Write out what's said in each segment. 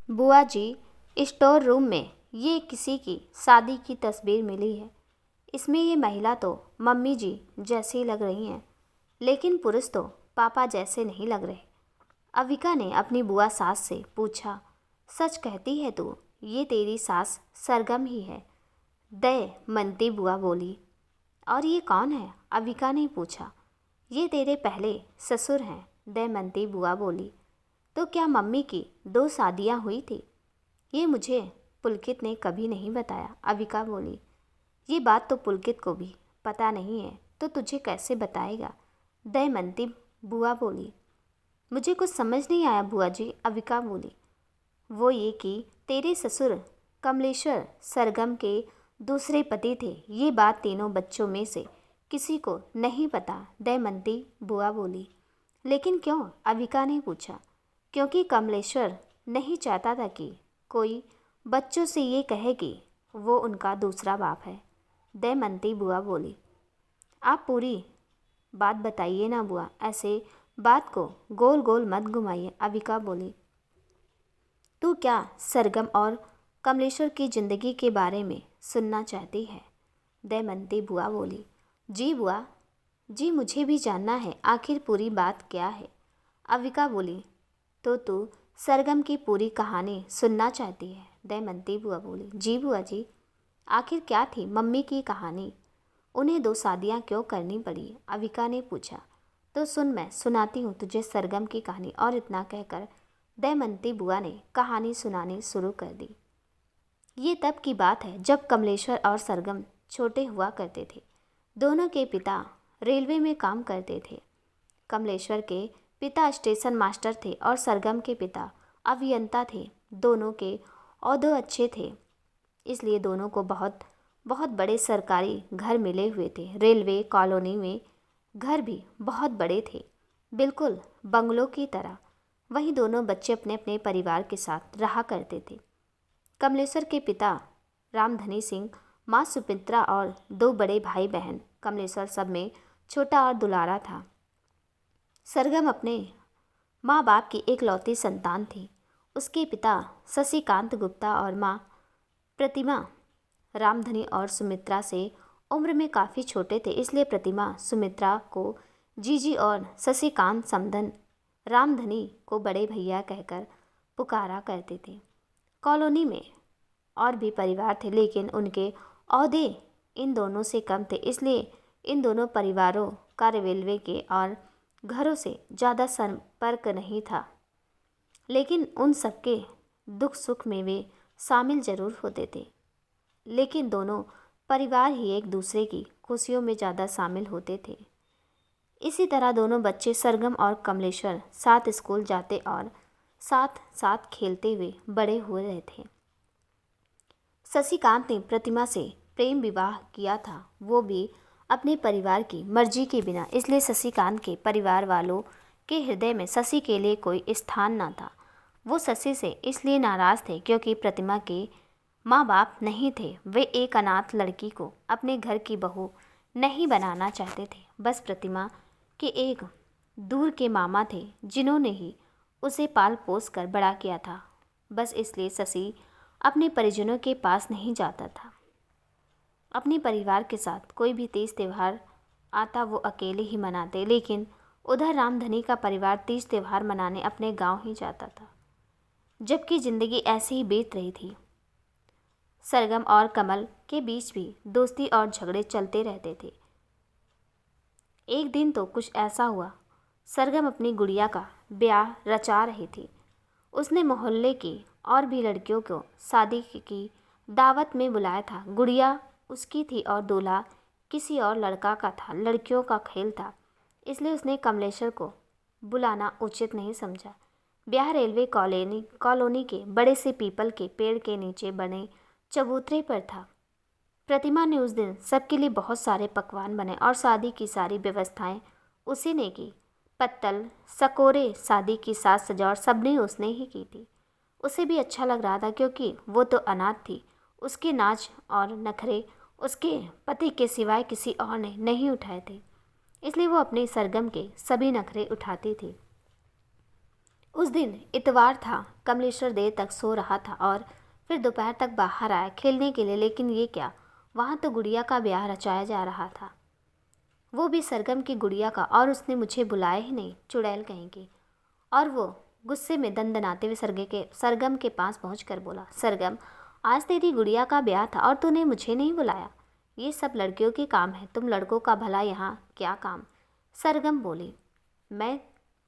बुआ जी, store room में ये किसी की शादी की तस्वीर मिली है। इसमें ये महिला तो मम्मी जी जैसी लग रही हैं, लेकिन पुरुष तो पापा जैसे नहीं लग रहे। अविका ने अपनी बुआ सास से पूछा, सच कहती है तू, ये तेरी सास सरगम ही है? दयमंती बुआ बोली। और ये कौन है? अविका ने पूछा। ये तेरे पहले ससुर हैं, दयमंती बुआ बोली। तो क्या मम्मी की 2 शादियाँ हुई थी? ये मुझे पुलकित ने कभी नहीं बताया, अविका बोली। ये बात तो पुलकित को भी पता नहीं है, तो तुझे कैसे बताएगा? दयमंती बुआ बोली। मुझे कुछ समझ नहीं आया बुआ जी, अविका बोली। वो ये कि तेरे ससुर कमलेश्वर सरगम के दूसरे पति थे। ये बात तीनों बच्चों में से किसी को नहीं पता, दयमंती बुआ बोली। लेकिन क्यों? अविका ने पूछा। क्योंकि कमलेश्वर नहीं चाहता था कि कोई बच्चों से ये कहे कि वो उनका दूसरा बाप है, दयमंती बुआ बोली। आप पूरी बात बताइए ना बुआ, ऐसे बात को गोल गोल मत घुमाइए, अविका बोली। तू क्या सरगम और कमलेश्वर की ज़िंदगी के बारे में सुनना चाहती है? दयमंती बुआ बोली। जी बुआ जी, मुझे भी जानना है आखिर पूरी बात क्या है, अविका बोली। तो तू सरगम की पूरी कहानी सुनना चाहती है? दयमंती बुआ बोली। जी बुआ जी। आखिर क्या थी मम्मी की कहानी? उन्हें 2 शादियाँ क्यों करनी पड़ी? अविका ने पूछा। तो सुन, मैं सुनाती हूँ तुझे सरगम की कहानी। और इतना कहकर दयमंती बुआ ने कहानी सुनानी शुरू कर दी। ये तब की बात है जब कमलेश्वर और सरगम छोटे हुआ करते थे। दोनों के पिता रेलवे में काम करते थे। कमलेश्वर के पिता स्टेशन मास्टर थे और सरगम के पिता अभियंता थे। दोनों के ओहदे अच्छे थे, इसलिए दोनों को बहुत बहुत बड़े सरकारी घर मिले हुए थे। रेलवे कॉलोनी में घर भी बहुत बड़े थे, बिल्कुल बंगलों की तरह। वहीं दोनों बच्चे अपने अपने परिवार के साथ रहा करते थे। कमलेश्वर के पिता रामधनी सिंह, माँ सुमित्रा और 2 बड़े भाई बहन। कमलेश्वर सब में छोटा और दुलारा था। सरगम अपने माँ बाप की एकलौती संतान थी। उसके पिता शशिकांत गुप्ता और माँ प्रतिमा रामधनी और सुमित्रा से उम्र में काफ़ी छोटे थे, इसलिए प्रतिमा सुमित्रा को जीजी और शशिकांत समधन रामधनी को बड़े भैया कहकर पुकारा करते थे। कॉलोनी में और भी परिवार थे, लेकिन उनके ओहदे इन दोनों से कम थे, इसलिए इन दोनों परिवारों का रेलवे के और घरों से ज़्यादा संपर्क नहीं था। लेकिन उन सबके दुख सुख में वे शामिल ज़रूर होते थे। लेकिन दोनों परिवार ही एक दूसरे की खुशियों में ज़्यादा शामिल होते थे। इसी तरह दोनों बच्चे सरगम और कमलेश्वर साथ स्कूल जाते और साथ साथ खेलते हुए बड़े हुए रहे थे। शशिकांत ने प्रतिमा से प्रेम विवाह किया था, वो भी अपने परिवार की मर्जी के बिना, इसलिए शशिकांत के परिवार वालों के हृदय में शशि के लिए कोई स्थान न था। वो शशि से इसलिए नाराज़ थे क्योंकि प्रतिमा के माँ बाप नहीं थे। वे एक अनाथ लड़की को अपने घर की बहू नहीं बनाना चाहते थे। बस प्रतिमा के एक दूर के मामा थे जिन्होंने ही उसे पाल पोस कर बड़ा किया था। बस इसलिए शशि अपने परिजनों के पास नहीं जाता था। अपने परिवार के साथ कोई भी तीज त्यौहार आता वो अकेले ही मनाते, लेकिन उधर रामधनी का परिवार तीज त्यौहार मनाने अपने गांव ही जाता था। जबकि ज़िंदगी ऐसे ही बीत रही थी। सरगम और कमल के बीच भी दोस्ती और झगड़े चलते रहते थे। एक दिन तो कुछ ऐसा हुआ, सरगम अपनी गुड़िया का ब्याह रचा रही थी। उसने मोहल्ले की और भी लड़कियों को शादी की दावत में बुलाया था। गुड़िया उसकी थी और दूल्हा किसी और लड़का का था। लड़कियों का खेल था, इसलिए उसने कमलेश्वर को बुलाना उचित नहीं समझा। ब्याह रेलवे कॉलोनी के बड़े से पीपल के पेड़ के नीचे बने चबूतरे पर था। प्रतिमा ने उस दिन सबके लिए बहुत सारे पकवान बनाए और शादी की सारी व्यवस्थाएं उसी ने की। पत्तल सकोरे, शादी की साज सजावट सबने उसने ही की थी। उसे भी अच्छा लग रहा था क्योंकि वो तो अनाथ थी। उसके नाच और नखरे उसके पति के सिवाय किसी और ने नहीं उठाए थे, इसलिए वो अपने सरगम के सभी नखरे उठाती थी। उस दिन इतवार था। कमलेश्वर देर तक सो रहा था और फिर दोपहर तक बाहर आया खेलने के लिए, लेकिन ये क्या, वहाँ तो गुड़िया का ब्याह रचाया जा रहा था, वो भी सरगम की गुड़िया का, और उसने मुझे बुलाया ही नहीं, चुड़ैल कहेंगी। और वो गुस्से में दनदनाते हुए सरगम के पास पहुंचकर बोला, सरगम, आज तेरी गुड़िया का ब्याह था और तूने मुझे नहीं बुलाया। ये सब लड़कियों के काम है, तुम लड़कों का भला यहाँ क्या काम। सरगम बोली, मैं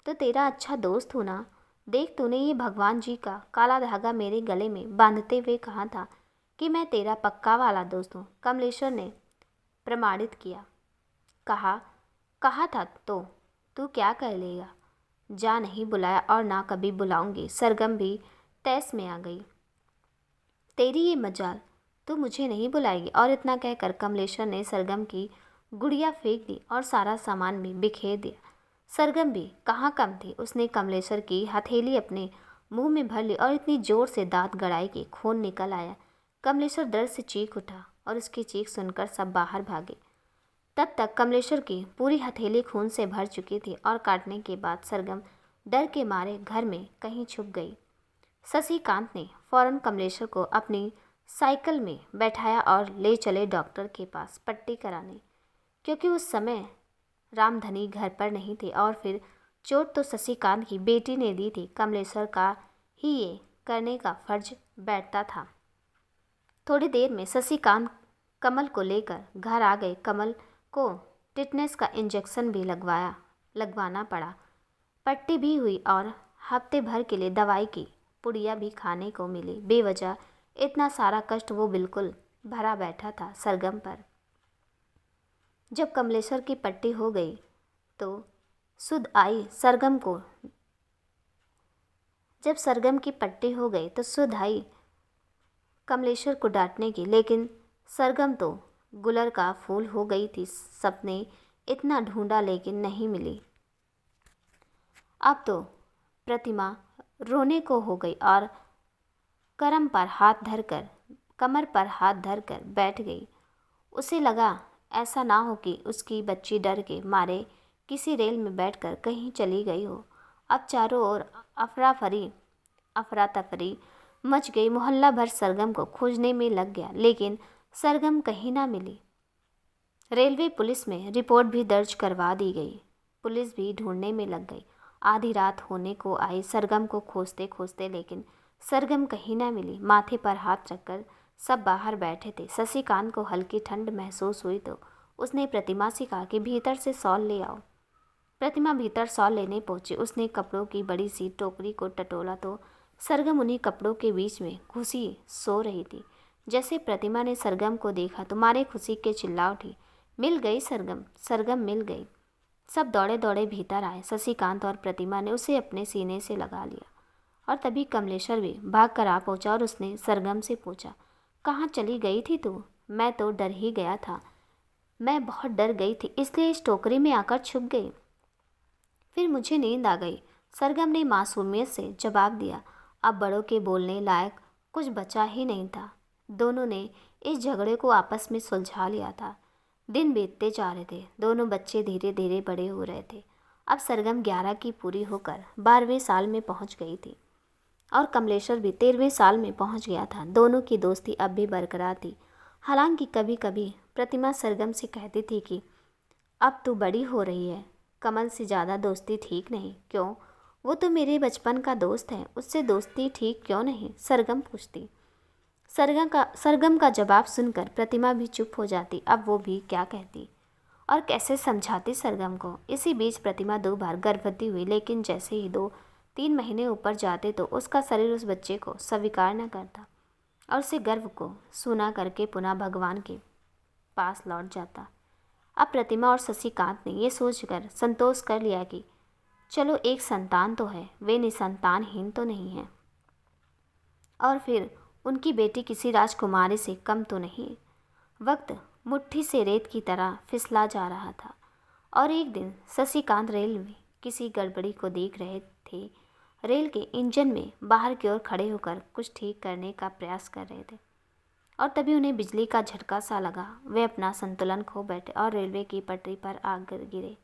तो तेरा अच्छा दोस्त हूँ ना। देख, तूने ये भगवान जी का काला धागा मेरे गले में बांधते हुए कहा था कि मैं तेरा पक्का वाला दोस्त हूँ। कमलेश्वर ने प्रमाणित किया। कहा था तो तू क्या कर लेगा। जा नहीं बुलाया और ना कभी बुलाऊंगी। सरगम भी तैस में आ गई। तेरी ये मजाल, तू मुझे नहीं बुलाएगी। और इतना कहकर कमलेश्वर ने सरगम की गुड़िया फेंक दी और सारा सामान भी बिखेर दिया। सरगम भी कहाँ कम थी, उसने कमलेश्वर की हथेली अपने मुंह में भर ली और इतनी जोर से दांत गड़ाई कि खून निकल आया। कमलेश्वर डर से चीख उठा और उसकी चीख सुनकर सब बाहर भागे। तब तक कमलेश्वर की पूरी हथेली खून से भर चुकी थी और काटने के बाद सरगम डर के मारे घर में कहीं छुप गई। शशिकांत ने फौरन कमलेश्वर को अपनी साइकिल में बैठाया और ले चले डॉक्टर के पास पट्टी कराने, क्योंकि उस समय रामधनी घर पर नहीं थे और फिर चोट तो शशिकांत की बेटी ने दी थी। कमलेश्वर का ही ये करने का फर्ज बैठता था। थोड़ी देर में शशिकांत कमल को लेकर घर आ गए। कमल को टिटनेस का इंजेक्शन भी लगवाना पड़ा, पट्टी भी हुई और हफ्ते भर के लिए दवाई की पुड़िया भी खाने को मिली। बेवजह इतना सारा कष्ट वो बिल्कुल भरा बैठा था सरगम पर। जब कमलेश्वर की पट्टी हो गई तो सुध आई सरगम को जब सरगम की पट्टी हो गई तो सुध आई कमलेश्वर को डांटने की, लेकिन सरगम तो गुलर का फूल हो गई थी। सबने इतना ढूंढा लेकिन नहीं मिली। अब तो प्रतिमा रोने को हो गई और कमर पर हाथ धरकर बैठ गई। उसे लगा ऐसा ना हो कि उसकी बच्ची डर के मारे किसी रेल में बैठकर कहीं चली गई हो। अब चारों ओर अफरा तफरी मच गई। मोहल्ला भर सरगम को खोजने में लग गया, लेकिन सरगम कहीं ना मिली। रेलवे पुलिस में रिपोर्ट भी दर्ज करवा दी गई। पुलिस भी ढूंढने में लग गई। आधी रात होने को आई सरगम को खोजते खोजते, लेकिन सरगम कहीं ना मिली। माथे पर हाथ रखकर सब बाहर बैठे थे। शशिकांत को हल्की ठंड महसूस हुई तो उसने प्रतिमा से कहा कि भीतर से शॉल ले आओ। प्रतिमा भीतर शॉल लेने पहुंची। उसने कपड़ों की बड़ी सी टोकरी को टटोला तो सरगम उन्हीं कपड़ों के बीच में घुसी सो रही थी। जैसे प्रतिमा ने सरगम को देखा तो मारे खुशी के चिल्ला उठी, मिल गई सरगम, सरगम मिल गई। सब दौड़े दौड़े भीतर आए। शशिकांत और प्रतिमा ने उसे अपने सीने से लगा लिया और तभी कमलेश्वर भी भाग कर आ पहुंचा और उसने सरगम से पूछा, कहाँ चली गई थी तू? मैं तो डर ही गया था, मैं बहुत डर गई थी, इसलिए इस टोकरी में आकर छुप गई। फिर मुझे नींद आ गई, सरगम ने मासूमियत से जवाब दिया। अब बड़ों के बोलने लायक कुछ बचा ही नहीं था। दोनों ने इस झगड़े को आपस में सुलझा लिया था। दिन बीतते जा रहे थे। दोनों बच्चे धीरे धीरे बड़े हो रहे थे। अब सरगम 11 की पूरी होकर 12वें साल में पहुंच गई थी और कमलेश्वर भी 13वें साल में पहुंच गया था। दोनों की दोस्ती अब भी बरकरार थी। हालांकि कभी कभी प्रतिमा सरगम से कहती थी कि अब तू बड़ी हो रही है, कमल से ज़्यादा दोस्ती ठीक नहीं। क्यों? वो तो मेरे बचपन का दोस्त है, उससे दोस्ती ठीक क्यों नहीं? सरगम पूछती। सरगम का जवाब सुनकर प्रतिमा भी चुप हो जाती। अब वो भी क्या कहती और कैसे समझाती सरगम को। इसी बीच प्रतिमा 2 बार गर्भवती हुई, लेकिन जैसे ही 2-3 महीने ऊपर जाते तो उसका शरीर उस बच्चे को स्वीकार न करता और उसे गर्भ को सूना करके पुनः भगवान के पास लौट जाता। अब प्रतिमा और शशिकांत ने ये सोचकर संतोष कर लिया कि चलो एक संतान तो है, वे निसंतानहीन तो नहीं है, और फिर उनकी बेटी किसी राजकुमारी से कम तो नहीं। वक्त मुट्ठी से रेत की तरह फिसला जा रहा था और एक दिन शशिकांत रेल में किसी गड़बड़ी को देख रहे थे। रेल के इंजन में बाहर की ओर खड़े होकर कुछ ठीक करने का प्रयास कर रहे थे और तभी उन्हें बिजली का झटका सा लगा। वे अपना संतुलन खो बैठे और रेलवे की पटरी पर आकर गिरे।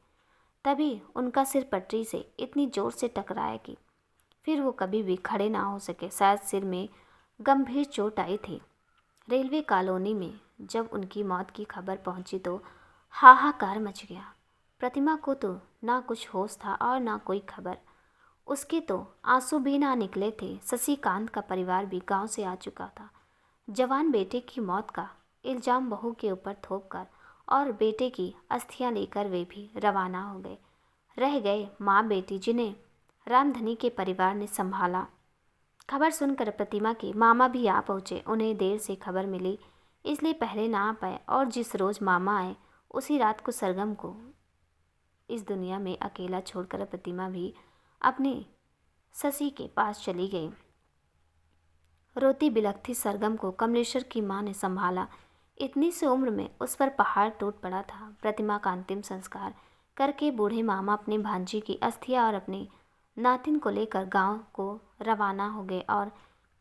तभी उनका सिर पटरी से इतनी जोर से टकराया कि फिर वो कभी भी खड़े ना हो सके। शायद सिर में गंभीर चोट आई थी। रेलवे कॉलोनी में जब उनकी मौत की खबर पहुंची तो हाहाकार मच गया। प्रतिमा को तो ना कुछ होश था और ना कोई खबर। उसके तो आंसू भी ना निकले थे। शशिकांत का परिवार भी गांव से आ चुका था। जवान बेटे की मौत का इल्जाम बहू के ऊपर थोपकर और बेटे की अस्थियां लेकर वे भी रवाना हो गए। रह गए माँ बेटी, जिन्हें रामधनी के परिवार ने संभाला। खबर सुनकर प्रतिमा के मामा भी आ पहुँचे। उन्हें देर से खबर मिली, इसलिए पहले ना आ पाए, और जिस रोज़ मामा आए उसी रात को सरगम को इस दुनिया में अकेला छोड़कर प्रतिमा भी अपने शशि के पास चली गई। रोती बिलखती सरगम को कमलेश्वर की माँ ने संभाला। इतनी सी उम्र में उस पर पहाड़ टूट पड़ा था। प्रतिमा का अंतिम संस्कार करके बूढ़े मामा अपनी भांजी की अस्थियां और अपने नातिन को लेकर गांव को रवाना हो गए और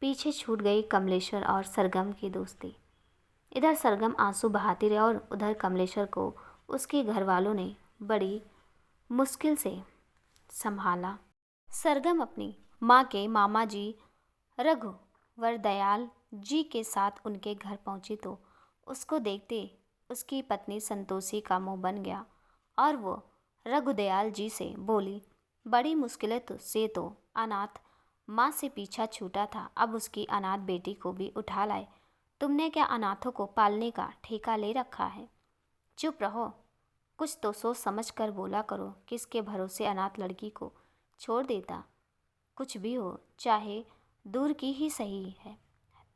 पीछे छूट गई कमलेश्वर और सरगम की दोस्ती। इधर सरगम आंसू बहाती रही और उधर कमलेश्वर को उसके घर वालों ने बड़ी मुश्किल से संभाला। सरगम अपनी माँ के मामा जी रघुवर दयाल जी के साथ उनके घर पहुंची तो उसको देखते उसकी पत्नी संतोषी का मुंह बन गया और वो रघुदयाल जी से बोली, बड़ी मुश्किल से तो अनाथ माँ से पीछा छूटा था, अब उसकी अनाथ बेटी को भी उठा लाए। तुमने क्या अनाथों को पालने का ठेका ले रखा है? चुप रहो, कुछ तो सोच समझ कर बोला करो। किसके भरोसे अनाथ लड़की को छोड़ देता? कुछ भी हो, चाहे दूर की ही सही है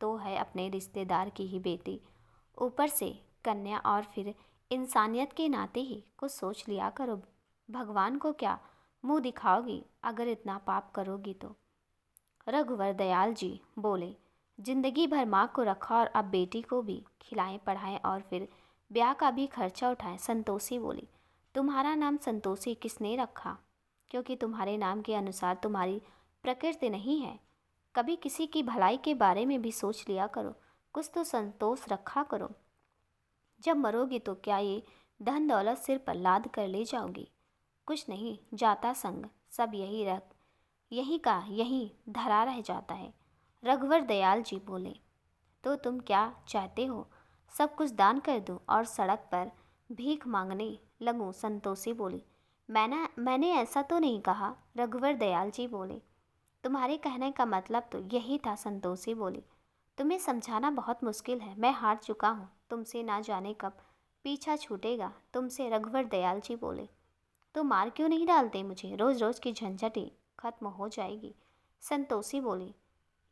तो है अपने रिश्तेदार की ही बेटी, ऊपर से कन्या, और फिर इंसानियत के नाते ही कुछ सोच लिया करो। भगवान को क्या मुंह दिखाओगी अगर इतना पाप करोगी तो? रघुवर दयाल जी बोले, जिंदगी भर माँ को रखा और अब बेटी को भी खिलाएं पढ़ाएं और फिर ब्याह का भी खर्चा उठाएं। संतोषी बोली, तुम्हारा नाम संतोषी किसने रखा? क्योंकि तुम्हारे नाम के अनुसार तुम्हारी प्रकृति नहीं है। कभी किसी की भलाई के बारे में भी सोच लिया करो, कुछ तो संतोष रखा करो। जब मरोगी तो क्या ये धन दौलत सिर पर लाद कर ले जाओगी? कुछ नहीं, जाता संग सब यही का यही धरा रह जाता है। रघुवर दयाल जी बोले, तो तुम क्या चाहते हो? सब कुछ दान कर दूं और सड़क पर भीख मांगने लगूं? संतोषी बोली, मैंने ऐसा तो नहीं कहा। रघुवर दयाल जी बोले, तुम्हारे कहने का मतलब तो यही था। संतोषी बोली, तुम्हें समझाना बहुत मुश्किल है, मैं हार चुका हूँ, तुमसे ना जाने कब पीछा छूटेगा तुमसे। रघुवर दयाल जी बोले, तो मार क्यों नहीं डालते मुझे? रोज़ रोज़ की झंझट ही खत्म हो जाएगी। संतोषी बोली,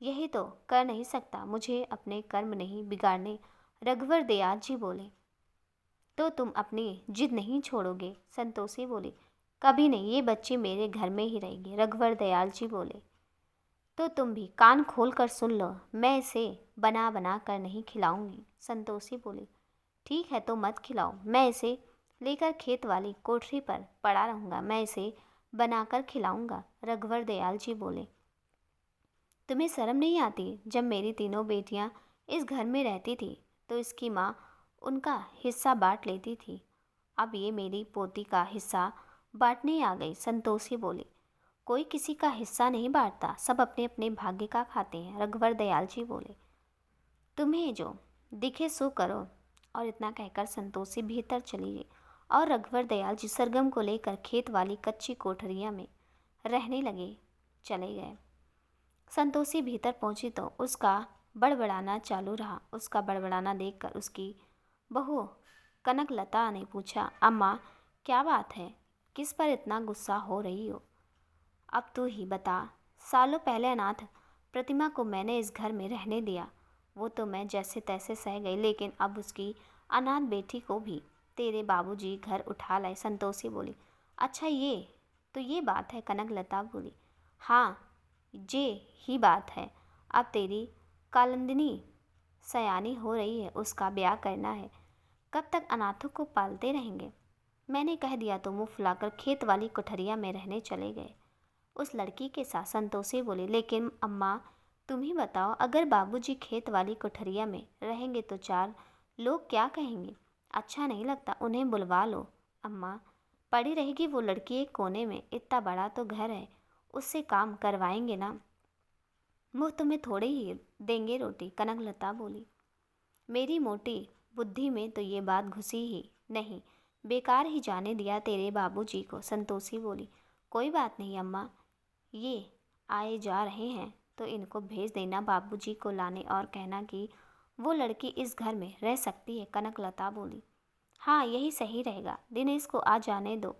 यही तो कर नहीं सकता, मुझे अपने कर्म नहीं बिगाड़ने। रघुवर दयाल जी बोले, तो तुम अपनी जिद नहीं छोड़ोगे? संतोषी बोली, कभी नहीं, ये बच्ची मेरे घर में ही रहेगी। रघुवर दयाल जी बोले, तो तुम भी कान खोल कर सुन लो, मैं इसे बना बना कर नहीं खिलाऊंगी। संतोषी बोली, ठीक है तो मत खिलाओ, मैं इसे लेकर खेत वाली कोठरी पर पड़ा रहूँगा, मैं इसे बनाकर खिलाऊंगा। रघुवर दयाल जी बोले, तुम्हें शर्म नहीं आती? जब मेरी तीनों बेटियां इस घर में रहती थी तो इसकी माँ उनका हिस्सा बांट लेती थी, अब ये मेरी पोती का हिस्सा बांटने आ गई। संतोषी बोली, कोई किसी का हिस्सा नहीं बांटता, सब अपने अपने भाग्य का खाते हैं। रघुवर दयाल जी बोले, तुम्हें जो दिखे सो करो। और इतना कहकर संतोषी भीतर चली गई और रघुवर दयाल जी सरगम को लेकर खेत वाली कच्ची कोठरिया में रहने चले गए। संतोषी भीतर पहुंची तो उसका बड़बड़ाना चालू रहा। उसका बड़बड़ाना देखकर उसकी बहू कनकलता ने पूछा, अम्मा क्या बात है, किस पर इतना गुस्सा हो रही हो? अब तू ही बता। सालों पहले अनाथ प्रतिमा को मैंने इस घर में रहने दिया, वो तो मैं जैसे तैसे सह गई, लेकिन अब उसकी अनाथ बेटी को भी तेरे बाबूजी घर उठा लाए। संतोषी बोली, अच्छा ये बात है? कनकलता बोली, हाँ ये ही बात है। अब तेरी कालंदिनी सयानी हो रही है, उसका ब्याह करना है, कब तक अनाथों को पालते रहेंगे? मैंने कह दिया तो मुँह फुलाकर खेत वाली कोठरिया में रहने चले गए उस लड़की के साथ। संतोषी बोली, लेकिन अम्मा तुम ही बताओ, अगर बाबूजी खेत वाली कोठरिया में रहेंगे तो चार लोग क्या कहेंगे? अच्छा नहीं लगता, उन्हें बुलवा लो। अम्मा, पड़ी रहेगी वो लड़की एक कोने में, इतना बड़ा तो घर है, उससे काम करवाएंगे ना। मुफ्त में थोड़े ही देंगे रोटी, कनकलता बोली। मेरी मोटी बुद्धि में तो ये बात घुसी ही नहीं, बेकार ही जाने दिया तेरे बाबूजी को, संतोषी बोली। कोई बात नहीं अम्मा, ये आए जा रहे हैं तो इनको भेज देना बाबूजी को लाने और कहना कि वो लड़की इस घर में रह सकती है, कनकलता बोली। हाँ यही सही रहेगा, दिनेश को आ जाने दो,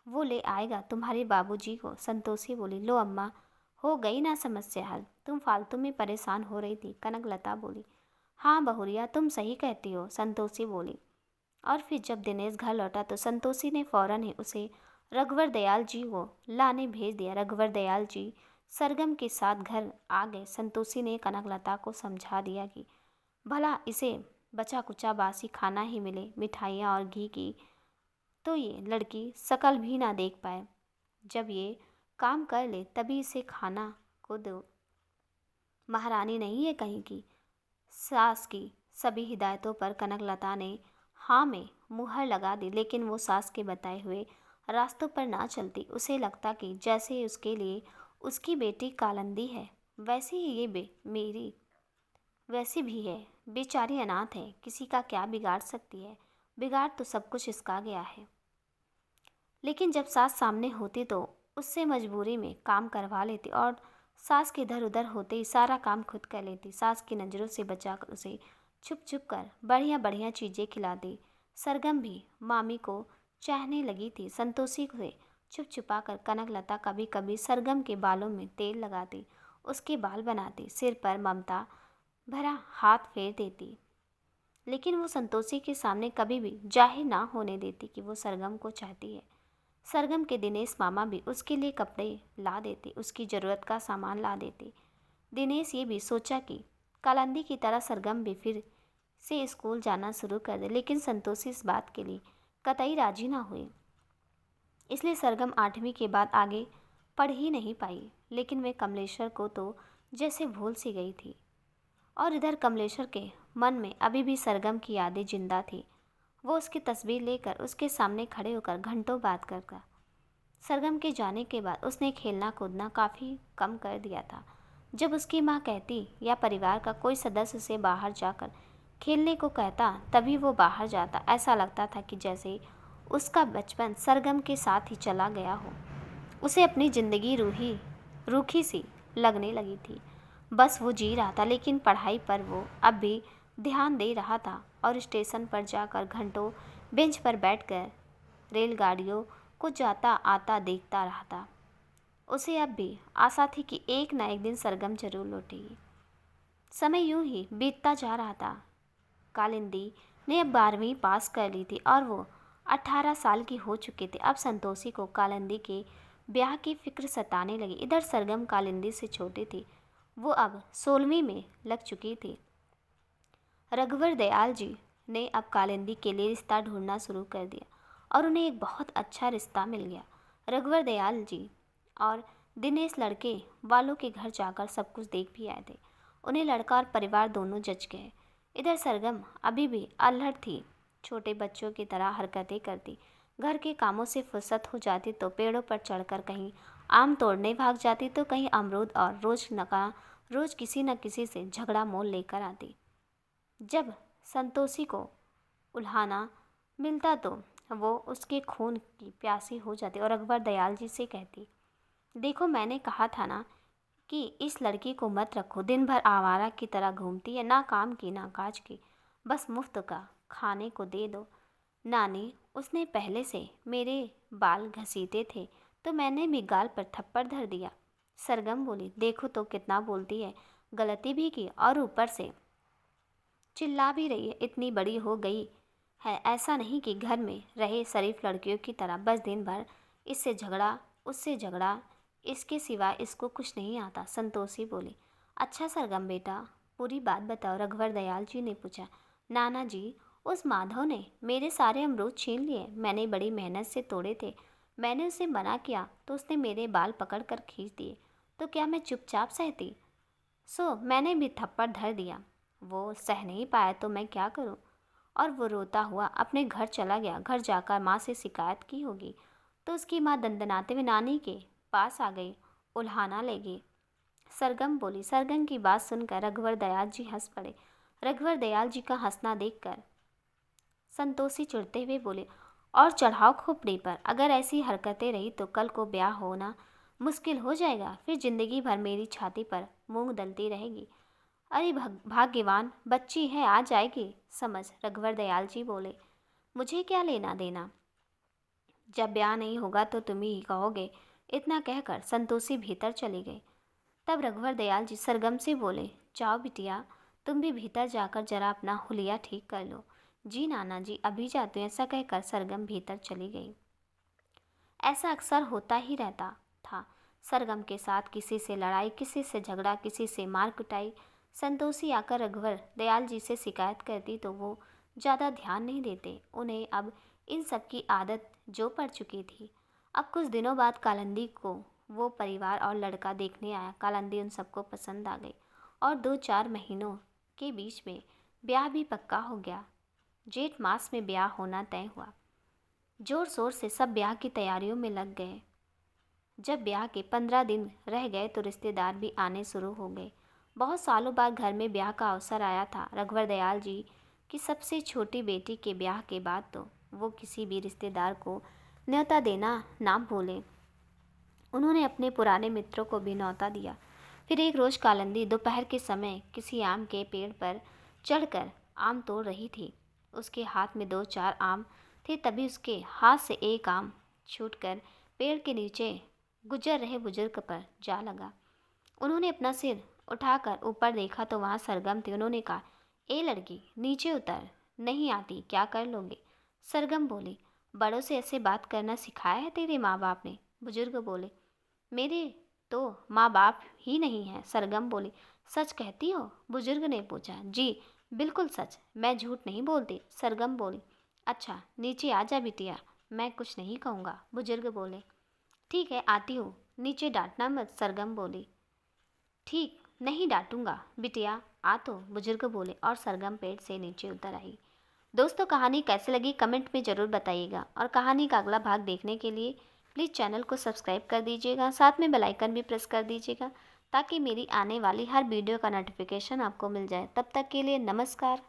वो ले आएगा तुम्हारे बाबूजी को, संतोषी बोली। लो अम्मा, हो गई ना समस्या हल, तुम फालतू में परेशान हो रही थी, कनकलता बोली। हाँ बहुरिया तुम सही कहती हो, संतोषी बोली। और फिर जब दिनेश घर लौटा तो संतोषी ने फौरन ही उसे रघुवर दयाल जी को लाने भेज दिया। रघुवर दयाल जी सरगम के साथ घर आ गए। संतोषी ने कनकलता को समझा दिया कि भला इसे बचा कुचा बासी खाना ही मिले, मिठाइयाँ और घी की तो ये लड़की शकल भी ना देख पाए। जब ये काम कर ले तभी इसे खाना को दो। महारानी नहीं है कहीं की। सास की सभी हिदायतों पर कनकलता ने हाँ में मुहर लगा दी, लेकिन वो सास के बताए हुए रास्तों पर ना चलती। उसे लगता कि जैसे उसके लिए उसकी बेटी कालिंदी है, वैसे ही ये मेरी वैसी भी है, बेचारी अनाथ है, किसी का क्या बिगाड़ सकती है, बिगाड़ तो सब कुछ इसका गया है। लेकिन जब सास सामने होती तो उससे मजबूरी में काम करवा लेती और सास के इधर उधर होते ही सारा काम खुद कर लेती। सास की नज़रों से बचाकर उसे छुप छुप कर बढ़िया बढ़िया चीज़ें खिलाती। सरगम भी मामी को चाहने लगी थी। संतोषी से छुप छुपा कर कनकलता कभी कभी सरगम के बालों में तेल लगाती, उसके बाल बनाती, सिर पर ममता भरा हाथ फेर देती। लेकिन वो संतोषी के सामने कभी भी जाहिर ना होने देती कि वो सरगम को चाहती है। सरगम के दिनेश मामा भी उसके लिए कपड़े ला देते, उसकी ज़रूरत का सामान ला देते। दिनेश ये भी सोचा कि कालिंदी की तरह सरगम भी फिर से स्कूल जाना शुरू कर दे, लेकिन संतोषी इस बात के लिए कतई राजी ना हुई। इसलिए सरगम 8वीं के बाद आगे पढ़ ही नहीं पाई। लेकिन वे कमलेश्वर को तो जैसे भूल सी गई थी। और इधर कमलेश्वर के मन में अभी भी सरगम की यादें जिंदा थी। वो उसकी तस्वीर लेकर उसके सामने खड़े होकर घंटों बात करता। सरगम के जाने के बाद उसने खेलना कूदना काफ़ी कम कर दिया था। जब उसकी माँ कहती या परिवार का कोई सदस्य उसे बाहर जाकर खेलने को कहता तभी वो बाहर जाता। ऐसा लगता था कि जैसे उसका बचपन सरगम के साथ ही चला गया हो। उसे अपनी ज़िंदगी रूखी सी लगने लगी थी। बस वो जी रहा था, लेकिन पढ़ाई पर वो अब भी ध्यान दे रहा था और स्टेशन पर जाकर घंटों बेंच पर बैठकर रेलगाड़ियों को जाता आता देखता रहा था। उसे अब भी आशा थी कि एक न एक दिन सरगम जरूर लौटेगी। समय यूं ही बीतता जा रहा था। कालिंदी ने अब 12वीं पास कर ली थी और वो 18 साल की हो चुकी थी। अब संतोषी को कालिंदी के ब्याह की फिक्र सताने लगी। इधर सरगम कालिंदी से छोटी थी, वो अब 16वीं में लग चुकी थी। रघुवर दयाल जी ने अब कालिंदी के लिए रिश्ता ढूंढना शुरू कर दिया और उन्हें एक बहुत अच्छा रिश्ता मिल गया। रघुवर दयाल जी और दिनेश लड़के वालों के घर जाकर सब कुछ देख भी आए थे। उन्हें लड़का और परिवार दोनों जच गए। इधर सरगम अभी भी अल्हड़ थी, छोटे बच्चों की तरह हरकतें करती। घर के कामों से फुर्सत हो जाती तो पेड़ों पर चढ़कर कहीं आम तोड़ने भाग जाती तो कहीं अमरूद, और रोज किसी न किसी से झगड़ा मोल लेकर आती। जब संतोषी को उल्हाना मिलता तो वो उसके खून की प्यासी हो जाती और अकबर दयाल जी से कहती, देखो मैंने कहा था ना कि इस लड़की को मत रखो, दिन भर आवारा की तरह घूमती है, ना काम की ना काज की, बस मुफ्त का खाने को दे दो। नानी उसने पहले से मेरे बाल घसीटे थे तो मैंने भी गाल पर थप्पड़ धर दिया। सरगम बोली, देखो तो कितना बोलती है, गलती भी की और ऊपर से चिल्ला भी रही है। इतनी बड़ी हो गई है, ऐसा नहीं कि घर में रहे शरीफ लड़कियों की तरह बस दिन भर इससे झगड़ा उससे झगड़ा, इसके सिवा इसको कुछ नहीं आता। संतोषी बोली, अच्छा सरगम बेटा पूरी बात बताओ। रघुवर दयाल जी ने पूछा। नाना जी, उस माधव ने मेरे सारे अमरूद छीन लिए, मैंने बड़ी मेहनत से तोड़े थे, मैंने उसे मना किया तो उसने मेरे बाल पकड़ कर खींच दिए, तो क्या मैं चुपचाप सहती? सो मैंने भी थप्पड़ धर दिया, वो सह नहीं पाया तो मैं क्या करूं? और वो रोता हुआ अपने घर चला गया। घर जाकर माँ से शिकायत की होगी तो उसकी माँ दंदनाते हुए नानी के पास आ गई। उल्हाना लेगी। सरगम बोली। सरगम की बात सुनकर रघुवर दयाल जी हंस पड़े। रघुवर दयाल जी का हंसना देखकर संतोषी चिढ़ते हुए बोले, और चढ़ाओ खोपड़ी पर, अगर ऐसी हरकतें रही तो कल को ब्याह होना मुश्किल हो जाएगा, फिर जिंदगी भर मेरी छाती पर मूंग दलती रहेगी। अरे भाग्यवान बच्ची है, आ जाएगी समझ। रघुवर दयाल जी बोले, मुझे क्या लेना देना, जब ब्याह नहीं होगा तो तुम ही कहोगे। इतना कहकर संतोषी भीतर चली गई। तब रघुवर दयाल जी सरगम से बोले, जाओ बिटिया, तुम भी भीतर जाकर जरा अपना हुलिया ठीक कर लो। जी नाना जी, अभी जाते हैं। ऐसा कहकर सरगम भीतर चली गई। ऐसा अक्सर होता ही रहता था सरगम के साथ, किसी से लड़ाई, किसी से झगड़ा, किसी से मार कुटाई। संतोषी आकर रघुवर दयाल जी से शिकायत करती तो वो ज़्यादा ध्यान नहीं देते। उन्हें अब इन सब की आदत जो पड़ चुकी थी। अब कुछ दिनों बाद कालिंदी को वो परिवार और लड़का देखने आया। कालिंदी उन सबको पसंद आ गई और 2-4 महीनों के बीच में ब्याह भी पक्का हो गया। जेठ मास में ब्याह होना तय हुआ। जोर शोर से सब ब्याह की तैयारियों में लग गए। जब ब्याह के 15 दिन रह गए तो रिश्तेदार भी आने शुरू हो गए। बहुत सालों बाद घर में ब्याह का अवसर आया था। रघुवर दयाल जी की सबसे छोटी बेटी के ब्याह के बाद तो वो किसी भी रिश्तेदार को न्योता देना ना भूले। उन्होंने अपने पुराने मित्रों को भी न्योता दिया। फिर एक रोज़ कालिंदी दोपहर के समय किसी आम के पेड़ पर चढ़कर आम तोड़ रही थी। उसके हाथ में 2-4 आम थे। तभी उसके हाथ से एक आम छूटकर पेड़ के नीचे गुजर रहे बुजुर्ग पर जा लगा। उन्होंने अपना सिर उठाकर ऊपर देखा तो वहाँ सरगम थी। उन्होंने कहा, ए लड़की, नीचे उतर, नहीं आती क्या कर लोगे। सरगम बोली, बड़ों से ऐसे बात करना सिखाया है तेरे माँ बाप ने। बुजुर्ग बोले, मेरे तो माँ बाप ही नहीं हैं। सरगम बोली, सच कहती हो। बुजुर्ग ने पूछा, जी बिल्कुल सच, मैं झूठ नहीं बोलती। सरगम बोली, अच्छा नीचे आ जा बिटिया, मैं कुछ नहीं कहूँगा। बुजुर्ग बोले, ठीक है आती हूँ, नीचे डांटना मत। सरगम बोली, ठीक नहीं डांटूंगा बिटिया, आ तो। बुजुर्ग बोले और सरगम पेड़ से नीचे उतर आई। दोस्तों, कहानी कैसे लगी कमेंट में ज़रूर बताइएगा और कहानी का अगला भाग देखने के लिए प्लीज़ चैनल को सब्सक्राइब कर दीजिएगा, साथ में बेल आइकन भी प्रेस कर दीजिएगा ताकि मेरी आने वाली हर वीडियो का नोटिफिकेशन आपको मिल जाए। तब तक के लिए नमस्कार।